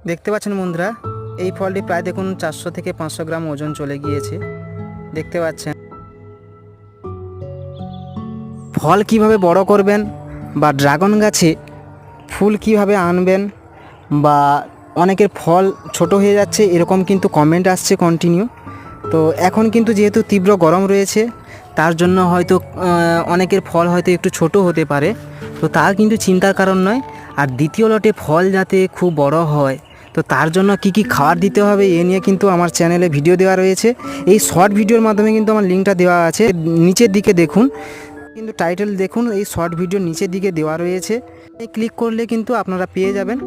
দেখতে পাচ্ছেন বন্ধুরা, এই ফলটি প্রায় দেখুন 400 থেকে 500 গ্রাম ওজন চলে গিয়েছে। দেখতে পাচ্ছেন। ফল কিভাবে বড় করবেন বা ড্রাগন গাছে ফুল কিভাবে আনবেন, বা অনেকের ফল ছোট হয়ে যাচ্ছে এরকম কিন্তু কমেন্ট আসছে কন্টিনিউ। তো এখন কিন্তু যেহেতু তীব্র গরম রয়েছে, তার জন্য হয়তো অনেকের ফল হয়তো একটু ছোট হতে পারে। তো তা কিন্তু চিন্তার কারণ নয়। আর দ্বিতীয় লটে ফল যাতে খুব বড় হয়, তো তার জন্য কি কি খাবার দিতে হবে এ নিয়ে কিন্তু আমার চ্যানেলে ভিডিও দেওয়া রয়েছে। এই শর্ট ভিডিওর মাধ্যমে কিন্তু আমার লিঙ্কটা দেওয়া আছে, নিচের দিকে দেখুন। কিন্তু টাইটেল দেখুন, এই শর্ট ভিডিওর নিচের দিকে দেওয়া রয়েছে। ক্লিক করলে কিন্তু আপনারা পেয়ে যাবেন।